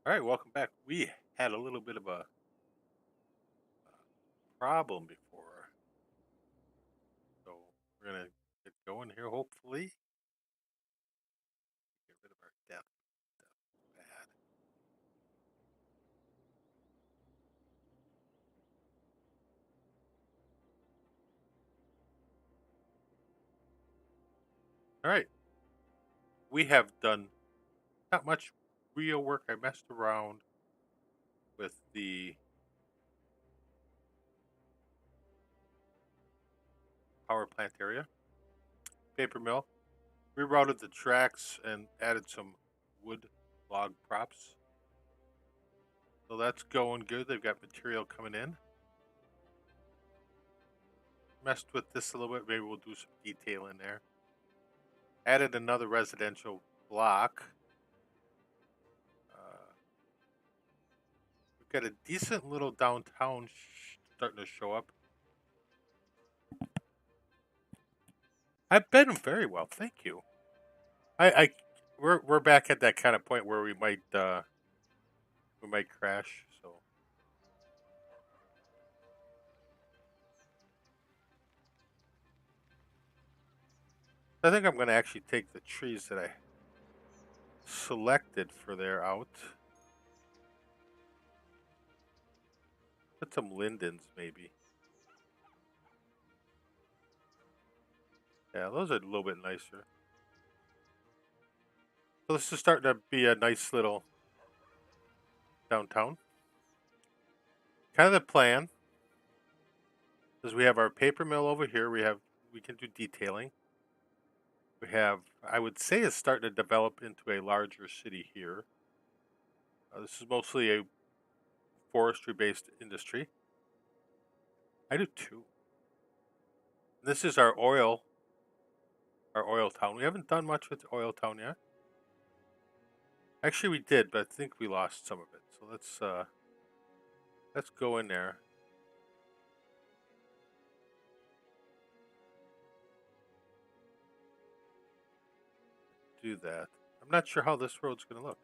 All right, welcome back. We had a little bit of a problem before, so we're gonna get going here. Hopefully, get rid of our death. Bad. All right, we have done not much real work. I messed around with the power plant area, paper mill. Rerouted the tracks and added some wood log props. So that's going good. They've got material coming in. Messed with this a little bit. Maybe we'll do some detail in there. Added another residential block. Uh, we've got a decent little downtown starting to show up. I've been very well, thank you. We're back at that kind of point where we might crash. So I think I'm going to actually take the trees that I selected for there out. Put some lindens maybe. Yeah, those are a little bit nicer. So this is starting to be a nice little downtown. Kind of the plan is we have our paper mill over here. We can do detailing. We have, I would say, it's starting to develop into a larger city here. This is mostly a forestry-based industry. I do too. This is our oil town. We haven't done much with oil town yet. Actually, we did, but I think we lost some of it. So let's go in there. Do that. I'm not sure how this road's going to look.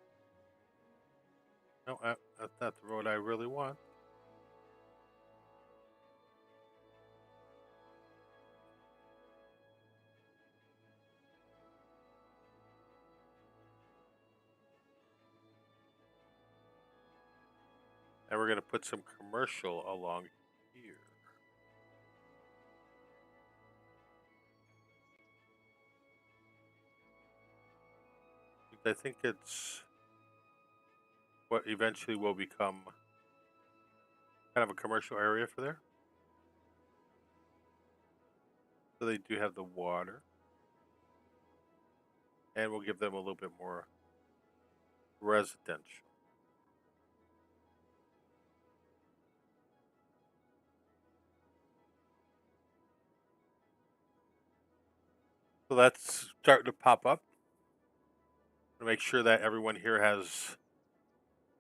No, that's not the road I really want. And we're going to put some commercial along here. I think it's what eventually will become kind of a commercial area for there. So they do have the water. And we'll give them a little bit more residential. So that's starting to pop up. To make sure that everyone here has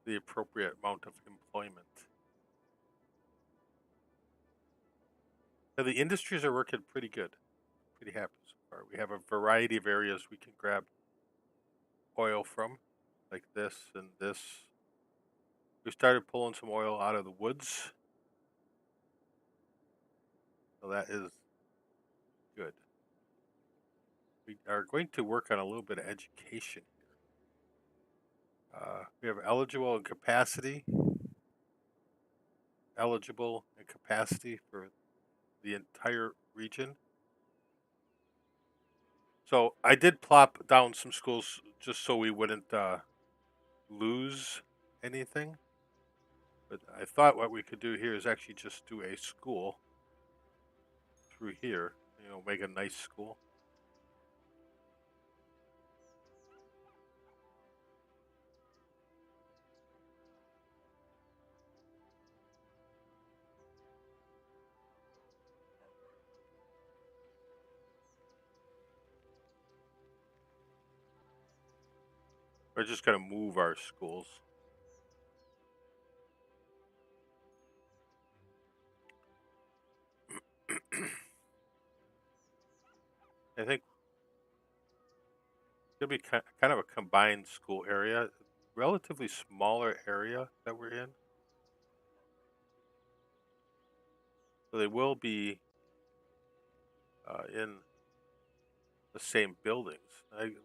the appropriate amount of employment. Now, the industries are working pretty good. Pretty happy so far. We have a variety of areas we can grab oil from, like this and this. We started pulling some oil out of the woods. So that is good. We are going to work on a little bit of education here. We have eligible and capacity for the entire region. So I did plop down some schools just so we wouldn't lose anything. But I thought what we could do here is actually just do a school through here. Make a nice school. We're just going to move our schools. I think it's going to be kind of a combined school area. relatively smaller area that we're in. So they will be in the same buildings.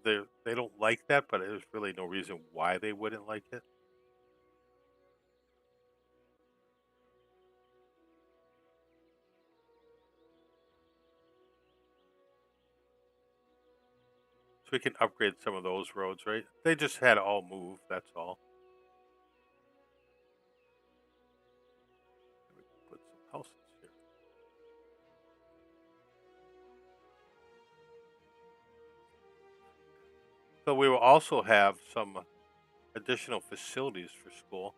They don't like that, but there's really no reason why they wouldn't like it. So we can upgrade some of those roads, right? They just had to all move, that's all. And we can put some houses here. So we will also have some additional facilities for school.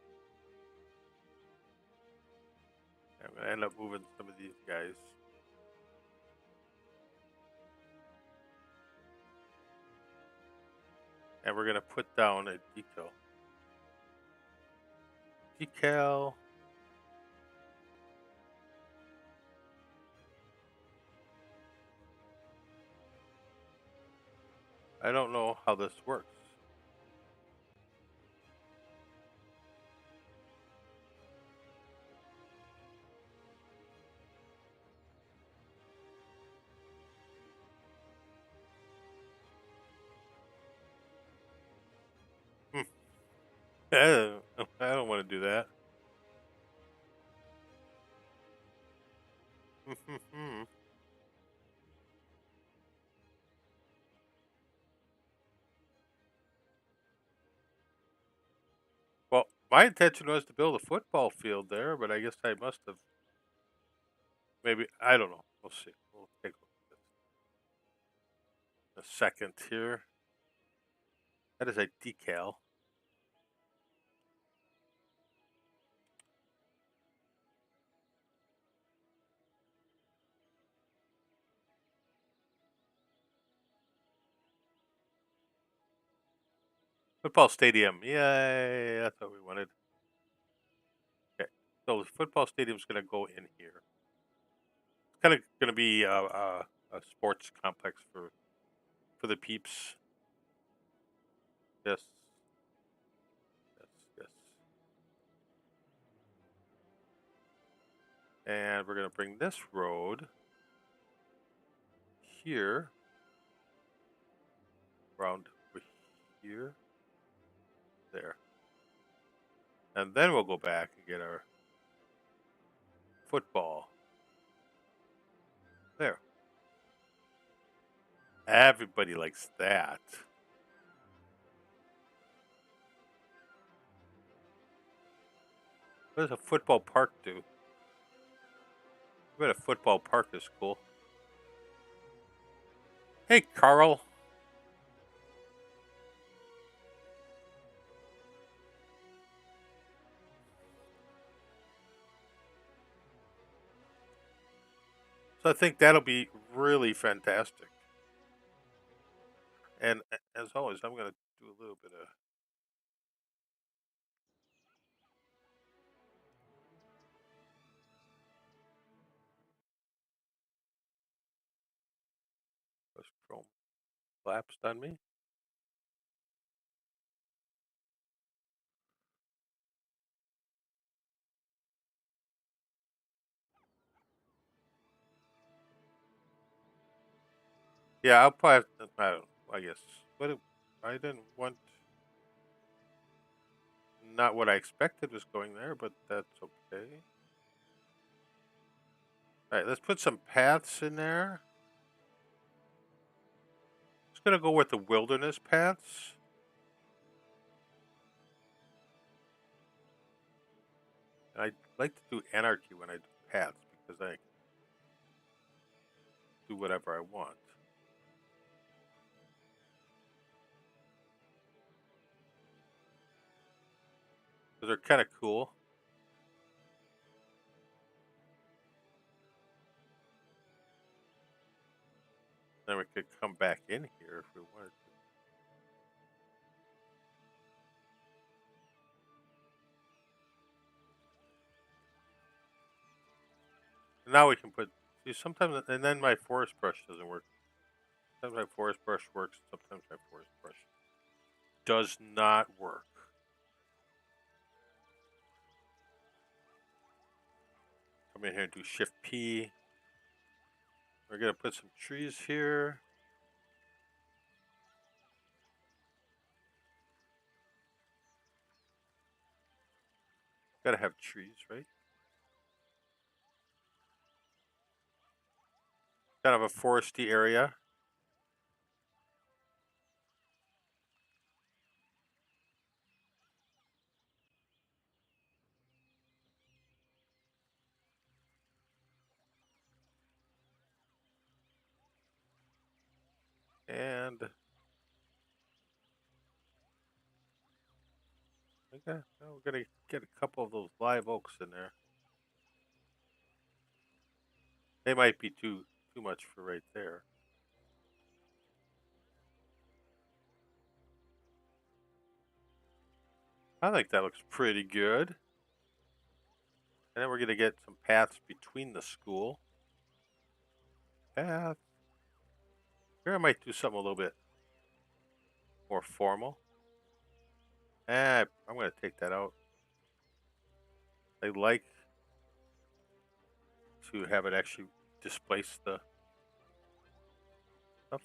I'm going to end up moving some of these guys. And we're going to put down a decal. Decal. I don't know how this works. Hmm. I don't want to do that. Well, my intention was to build a football field there, but I guess I must have. Maybe, I don't know. We'll see. We'll take a look at this. A second here. That is a decal. Football stadium. Yay. That's what we wanted. Okay. So the football stadium's going to go in here. It's kind of going to be a sports complex for the peeps. Yes. Yes. Yes. And we're going to bring this road here around over here. There. And then we'll go back and get our football. There. Everybody likes that. What does a football park do? I bet a football park is cool. Hey, Carl. So I think that'll be really fantastic. And as always, I'm going to do a little bit of Chrome collapsed on me. Yeah, I'll probably. I don't. I guess. But I didn't want. Not what I expected was going there, but that's okay. All right, let's put some paths in there. Just gonna go with the wilderness paths. I like to do anarchy when I do paths because I do whatever I want. Because they're kind of cool. Then we could come back in here if we wanted to. And now we can put. See, sometimes, and then my forest brush doesn't work. Sometimes my forest brush works. Sometimes my forest brush does not work. Come in here and do Shift P. We're gonna put some trees here. Gotta have trees, right? Kind of a foresty area. And okay, well, we're gonna get a couple of those live oaks in there. They might be too much for right there. I think that looks pretty good. And then we're gonna get some paths between the school. Path. Here I might do something a little bit more formal. I'm gonna take that out. I like to have it actually displace the stuff.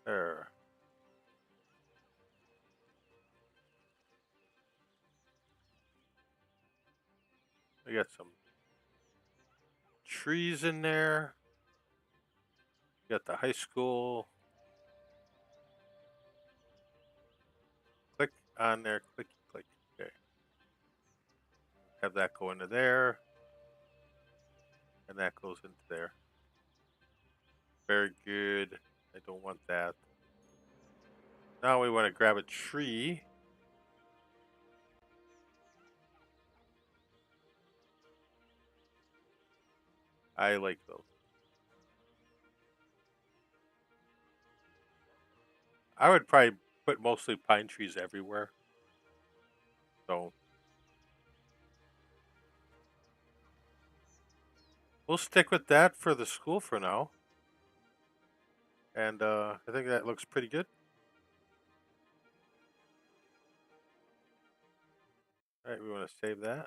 There. We got some trees in there. We got the high school. Click on there, click, click. Okay. Have that go into there. And that goes into there. Very good. I don't want that. Now we want to grab a tree. I like those. I would probably put mostly pine trees everywhere. So we'll stick with that for the school for now. And I think that looks pretty good. All right, we want to save that.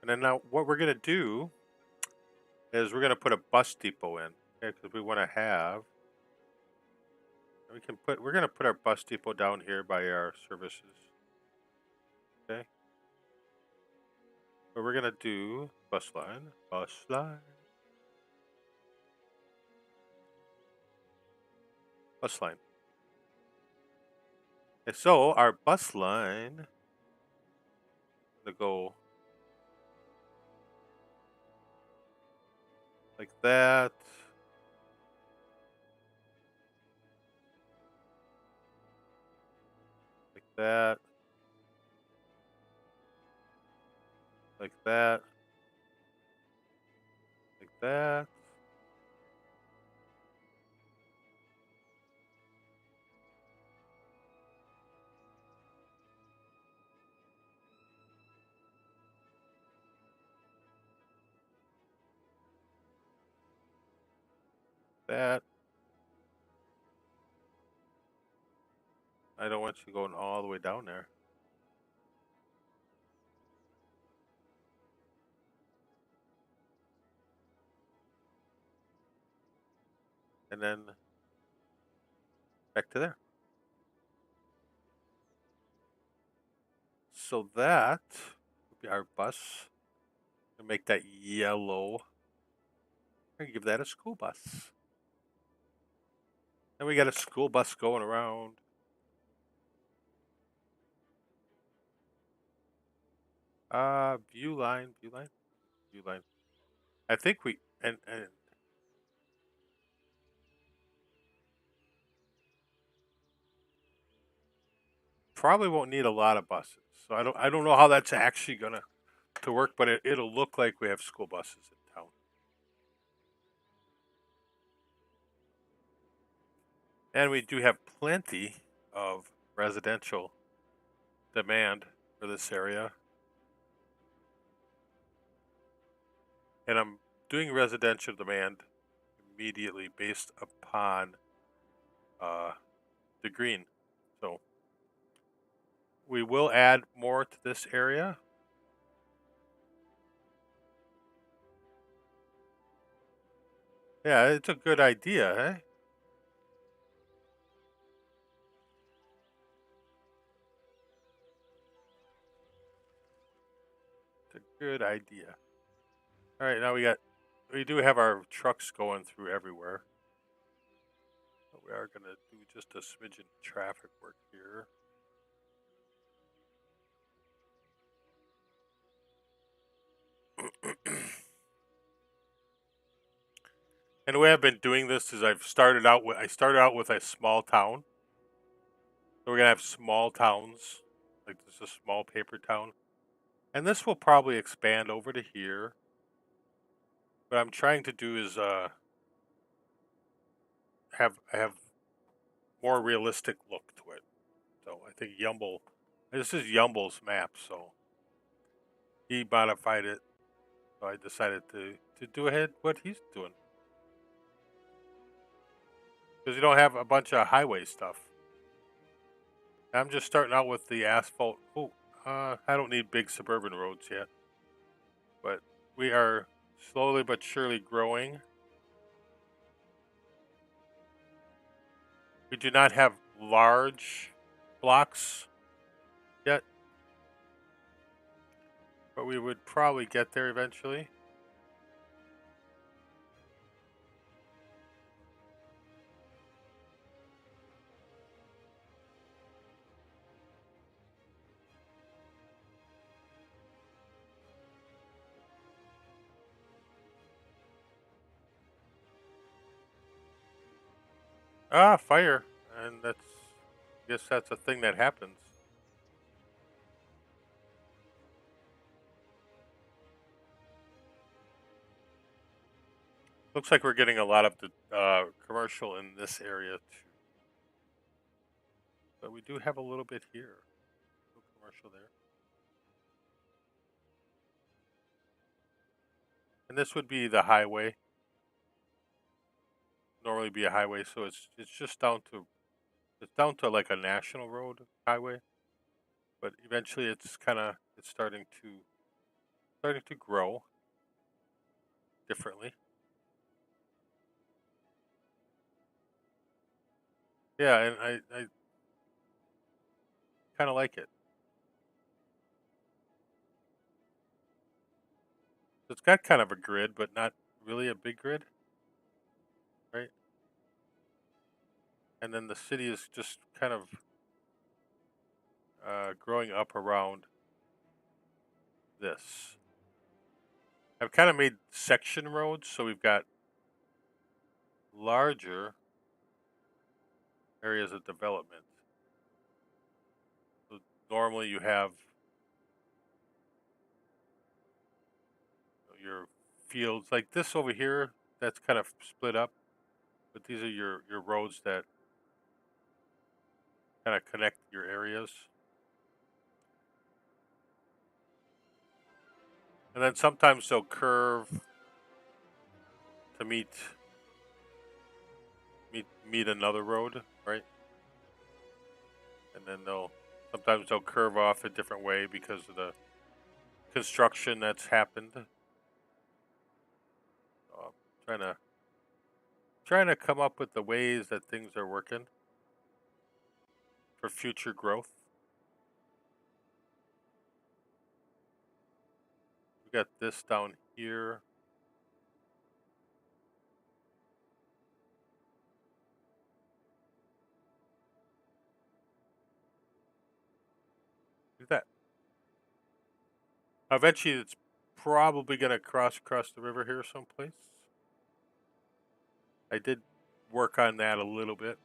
And then now what we're going to do is we're going to put a bus depot in. Okay, because we want to have, we're going to put our bus depot down here by our services. Okay. But we're going to do bus line. Okay, so our bus line to go like that. Like that. Like that. Like that. That. I don't want you going all the way down there. And then back to there. So that would be our bus. And make that yellow. I can give that a school bus. And we got a school bus going around. View line. I think we and probably won't need a lot of buses. So I don't know how that's actually gonna to work, but it'll look like we have school buses in town. And we do have plenty of residential demand for this area. And I'm doing residential demand immediately based upon the green. So we will add more to this area. Yeah, it's a good idea, eh? It's a good idea. All right, now we do have our trucks going through everywhere. But we are going to do just a smidgen of traffic work here. And the way I've been doing this is I started out with a small town. So we're gonna have small towns, like this is a small paper town, and this will probably expand over to here. What I'm trying to do is have more realistic look to it. So I think Yumble, this is Yumble's map, so he modified it. So I decided to do ahead what he's doing because you don't have a bunch of highway stuff. I'm just starting out with the asphalt. Oh, I don't need big suburban roads yet, but we are slowly but surely growing. We do not have large blocks yet, but we would probably get there eventually. Ah, fire. And I guess that's a thing that happens. Looks like we're getting a lot of the commercial in this area too. But we do have a little bit here. No commercial there. And this would be the highway. Normally be a highway, so it's just down to like a national road highway. But eventually it's starting to grow differently. Yeah, and I kind of like it. It's got kind of a grid, but not really a big grid, right? And then the city is just kind of growing up around this. I've kind of made section roads, so we've got larger areas of development. So normally you have your fields like this over here. That's kind of split up, but these are your roads that kind of connect your areas. And then sometimes they'll curve to meet another road, right? And then they'll curve off a different way because of the construction that's happened. So I'm trying to come up with the ways that things are working for future growth. We got this down here. Look at that. Eventually, it's probably gonna cross across the river here someplace. I did work on that a little bit.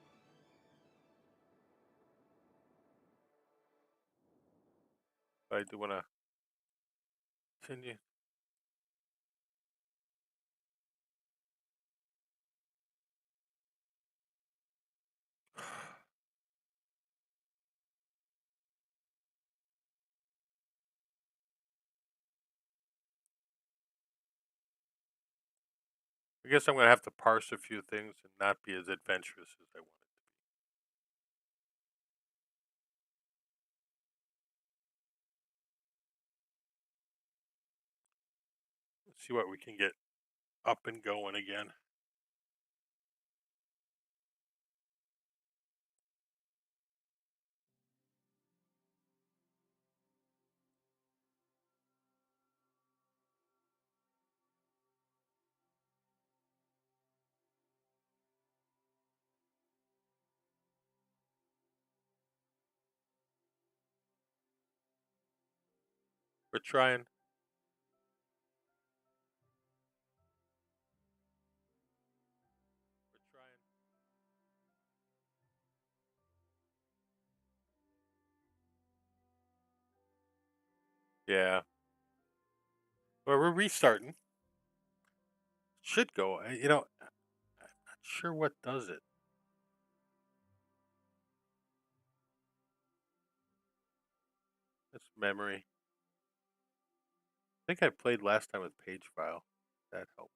But I do want to continue. I guess I'm gonna have to parse a few things and not be as adventurous as I wanted. see what we can get up and going again. We're trying. We're trying. Yeah. Well, we're restarting. Should go. I'm not sure what does it. It's memory. I think I played last time with page file. That helped.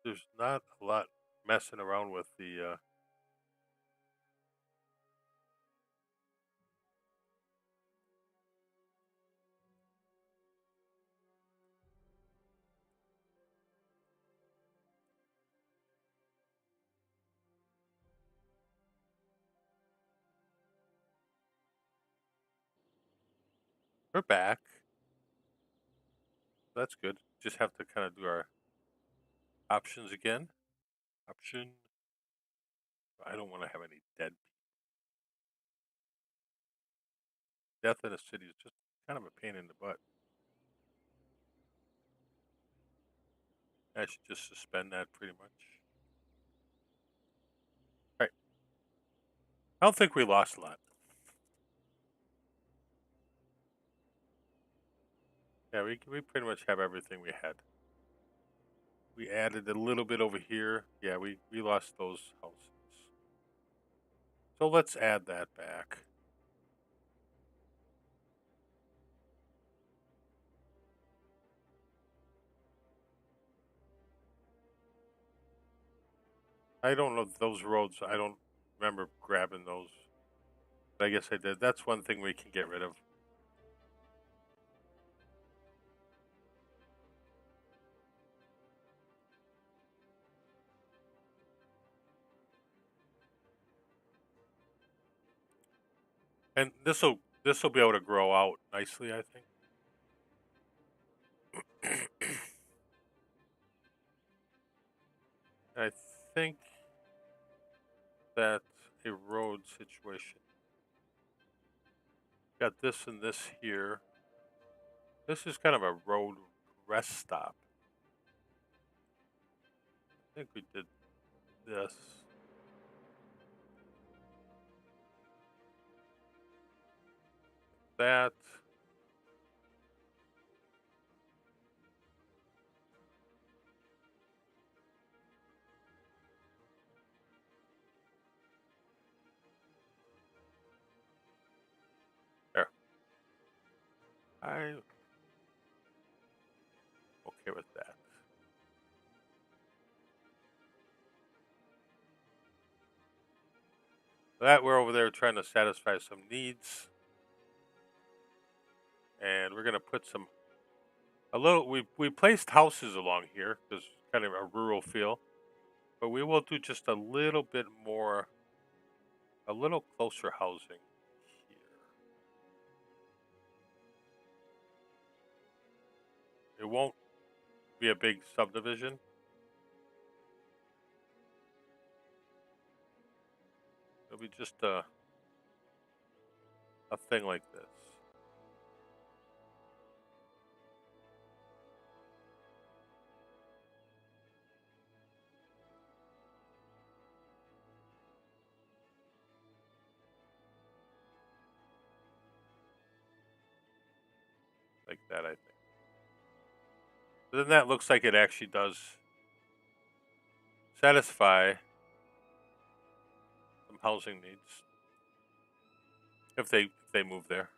There's not a lot messing around with the. We're back. That's good. Just have to kind of do our options again. Option. I don't want to have any dead death in a city is just kind of a pain in the butt. I should just suspend that pretty much. All right. I don't think we lost a lot. Yeah, we pretty much have everything we had. We added a little bit over here. Yeah, we lost those houses. So let's add that back. I don't know those roads. I don't remember grabbing those. But I guess I did. That's one thing we can get rid of. And this will be able to grow out nicely, I think. I think that's a road situation. Got this and this here. This is kind of a road rest stop. I think we did this. That. There. I'm okay with that. That we're over there trying to satisfy some needs. And we're gonna put some a little we placed houses along here because kind of a rural feel. But we will do just a little bit more a little closer housing here. It won't be a big subdivision. It'll be just a thing like this. Like that, I think. But then that looks like it actually does satisfy some housing needs if they move there.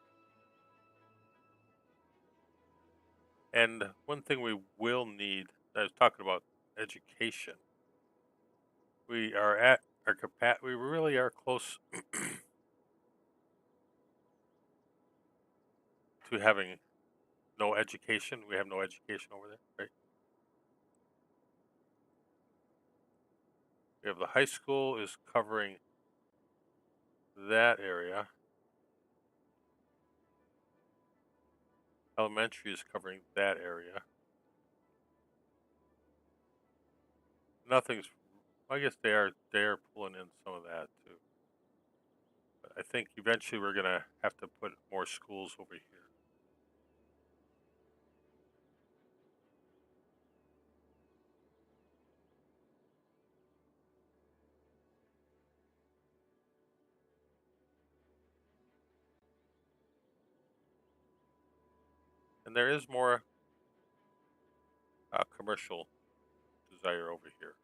And one thing we will need, I was talking about education. We are at our capacity. We really are close to having no education. We have no education over there, right? We have the high school is covering that area. Elementary is covering that area. Nothing's. I guess they are pulling in some of that too. But I think eventually we're gonna have to put more schools over here. And there is more commercial desire over here.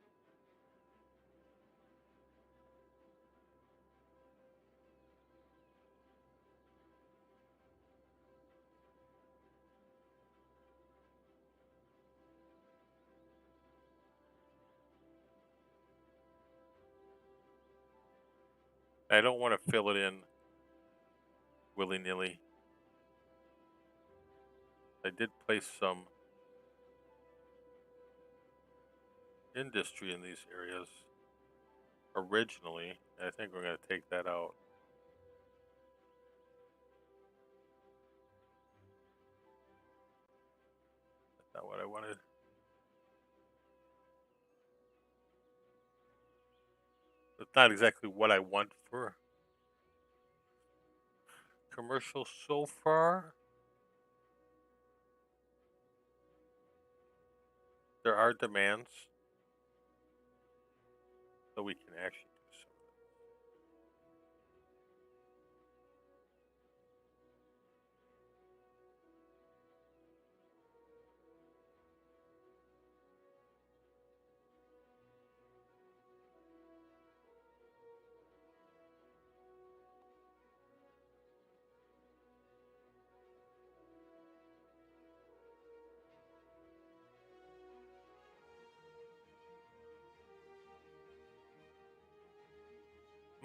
I don't want to fill it in willy nilly. I did place some industry in these areas originally. I think we're going to take that out. That's not what I wanted. It's not exactly what I want for commercial so far. There are demands, so we can actually do so.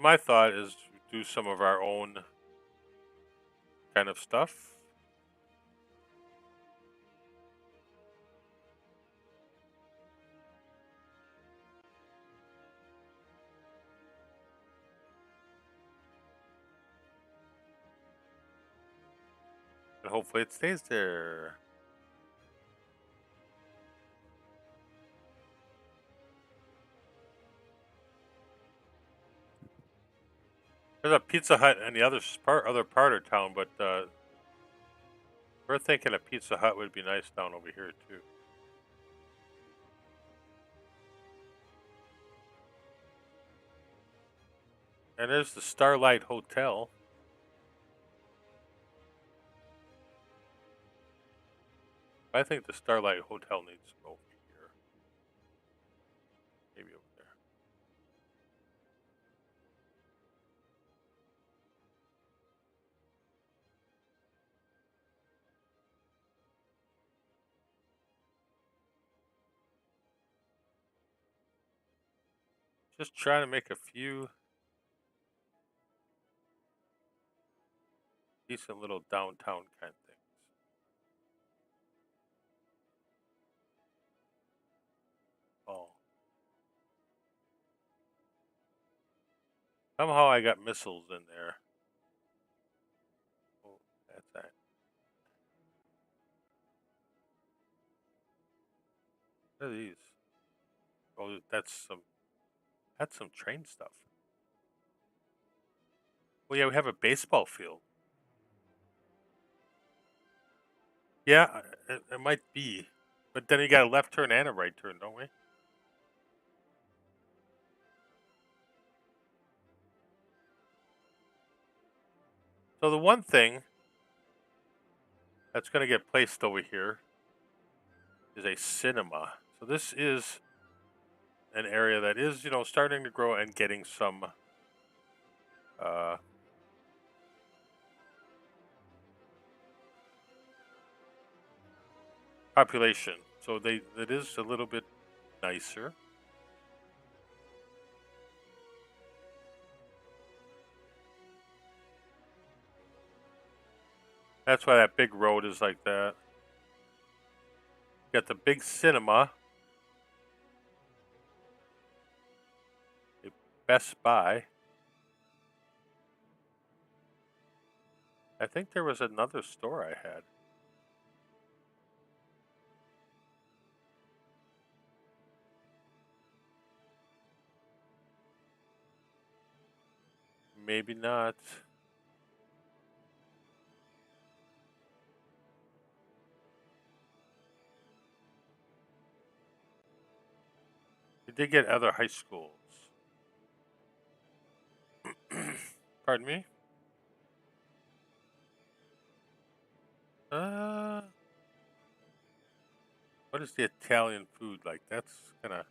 My thought is do some of our own kind of stuff. And hopefully it stays there. There's a Pizza Hut in the other part of town, but we're thinking a Pizza Hut would be nice down over here too. And there's the Starlight Hotel. I think the Starlight Hotel needs to go over here. Maybe over there. Just trying to make a few decent little downtown kind of things. Oh. Somehow I got missiles in there. Oh, that's that. What are these? Oh, that's some train stuff. Well, yeah, we have a baseball field. Yeah, it might be. But then you got a left turn and a right turn, don't we? So the one thing that's going to get placed over here is a cinema. So this is an area that is, starting to grow and getting some uh, population. So it is a little bit nicer. That's why that big road is like that. Got the big cinema, a Best Buy. I think there was another store I had. Maybe not. We did get other high schools. Pardon me? Uh, what is the Italian food like? That's kind of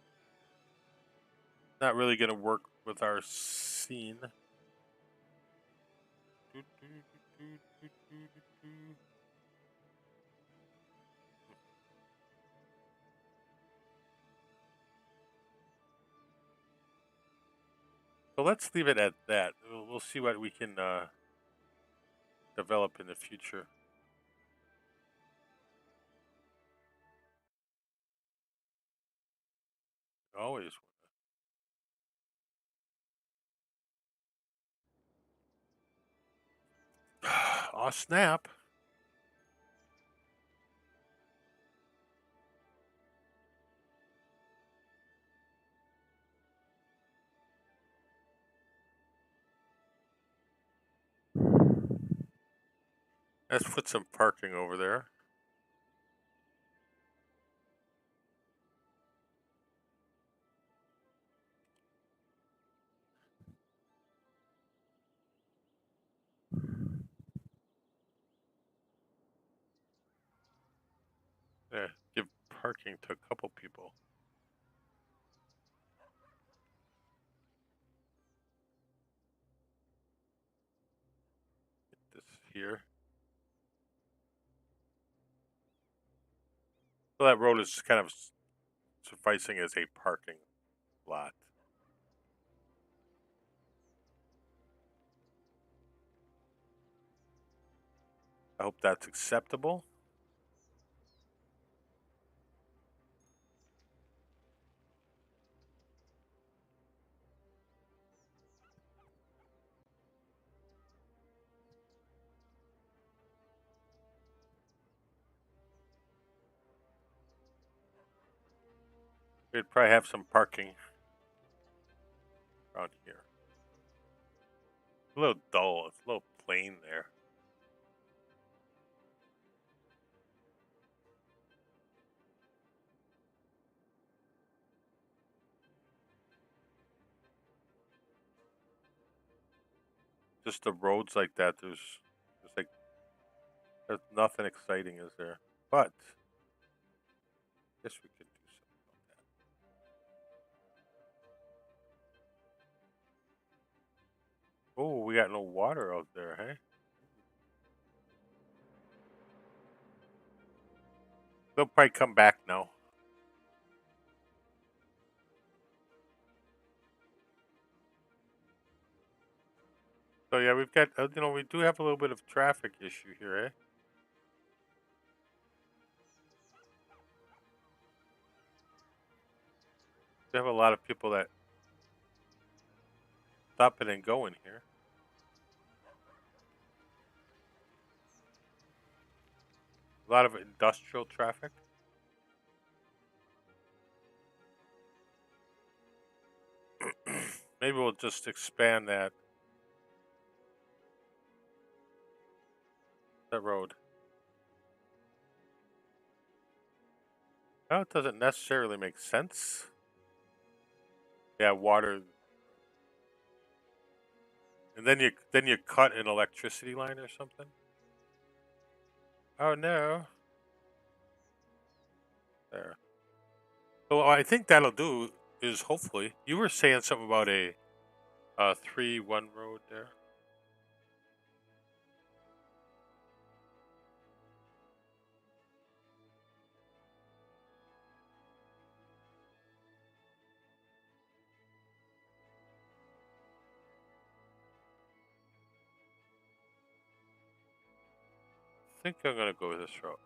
not really going to work with our scene. So let's leave it at that. We'll see what we can develop in the future. Always. Aw, snap. Let's put some parking over there. Yeah, give parking to a couple people. Get this here. So that road is kind of sufficing as a parking lot. I hope that's acceptable. We'd probably have some parking around here. A little dull. It's a little plain there. Just the roads like that. There's nothing exciting, is there? But I guess we could do something about that. Oh, we got no water out there, hey? They'll probably come back now. So yeah, we've got we do have a little bit of traffic issue here, eh? We have a lot of people that stopping and going here. A lot of industrial traffic. Maybe we'll just expand that road. Well, it doesn't necessarily make sense. Yeah, water, and then you cut an electricity line or something. Oh no! There. So I think that'll do. Is hopefully you were saying something about a 3-1 road there. think I'm gonna go this route.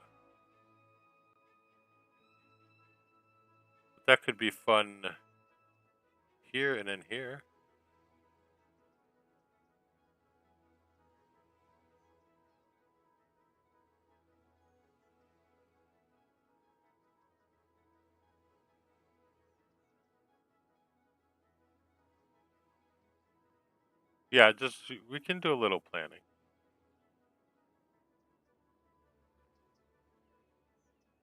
That could be fun here and then here. Yeah, just we can do a little planning.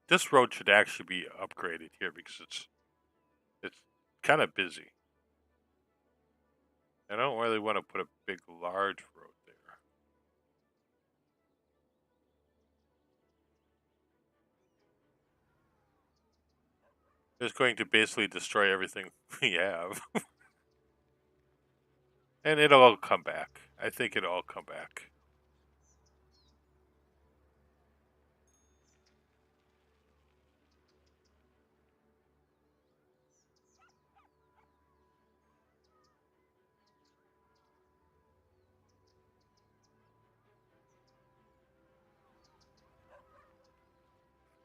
This road should actually be upgraded here because it's kind of busy. I don't really want to put a big, large road there. It's going to basically destroy everything we have. And it'll all come back. I think it'll all come back.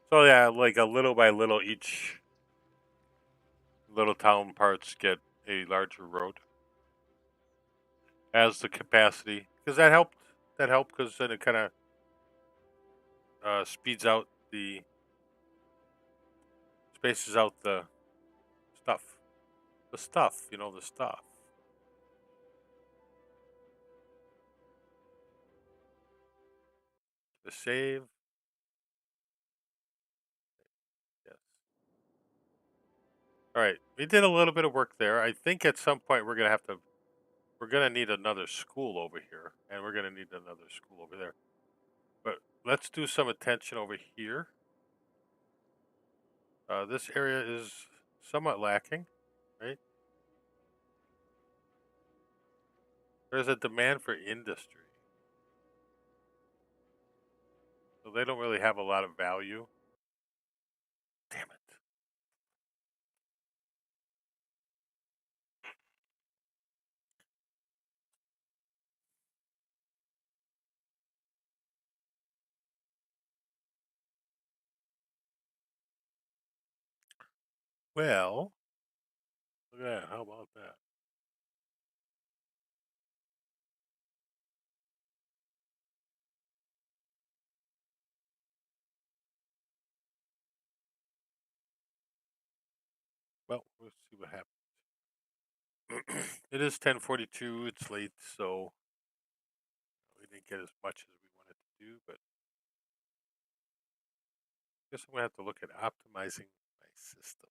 So yeah, like a little by little, each little town parts get a larger road as the capacity. Because that helped. That helped because then it kind of speeds out spaces out stuff. The stuff, the stuff. The save. Yes. All right. We did a little bit of work there. I think at some point we're gonna need another school over here, and we're gonna need another school over there. But let's do some attention over here. This area is somewhat lacking, right? There's a demand for industry, so they don't really have a lot of value. Damn it. Well, look at that. How about that? Well, we'll see what happens. It is 10:42. It's late, so we didn't get as much as we wanted to do, but I guess I'm gonna have to look at optimizing my system.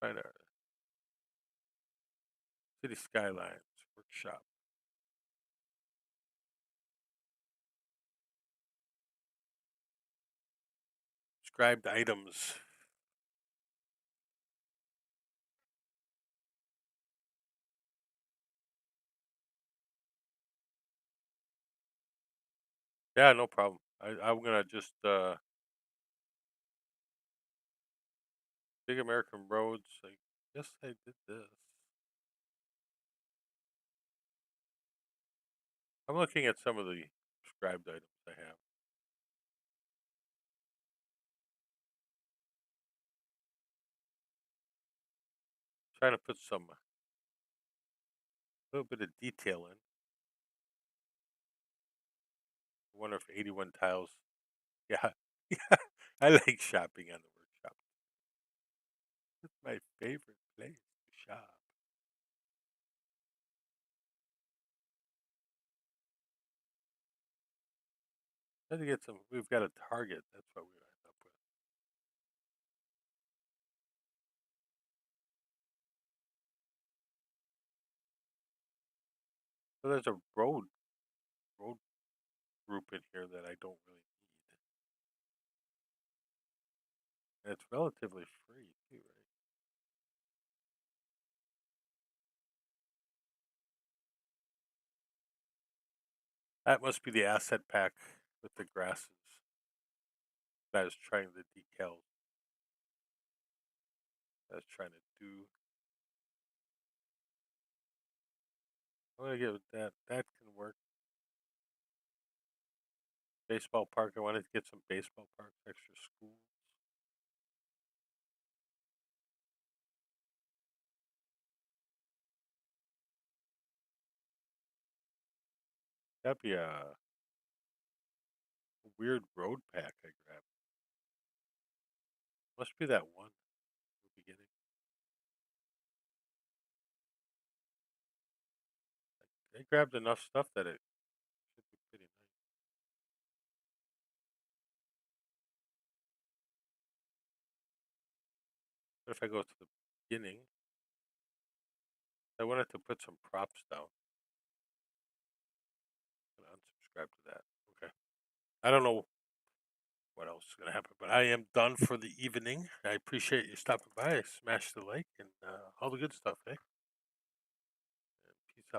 Find our city skylines workshop. Described items. Yeah, no problem. I'm gonna just big American roads. I guess I did this. I'm looking at some of the described items I have. Trying to put some little bit of detail in. I wonder if 81 tiles. Yeah, yeah. I like shopping on the workshop. It's my favorite place to shop. Try to get some. We've got a target. That's what we end up with. So there's a road group in here that I don't really need, and it's relatively free too, right? That must be the asset pack with the grasses. I was trying the decals. I was trying to do. I'm gonna get that. That can work. Baseball park. I wanted to get some baseball parks, extra schools. That'd be a weird road pack I grabbed. Must be that one in the beginning. I grabbed enough stuff that it should be pretty nice. But if I go to the beginning, I wanted to put some props down. I'm gonna unsubscribe to that. Okay. I don't know what else is gonna happen, but I am done for the evening. I appreciate you stopping by. Smash the like and all the good stuff, eh?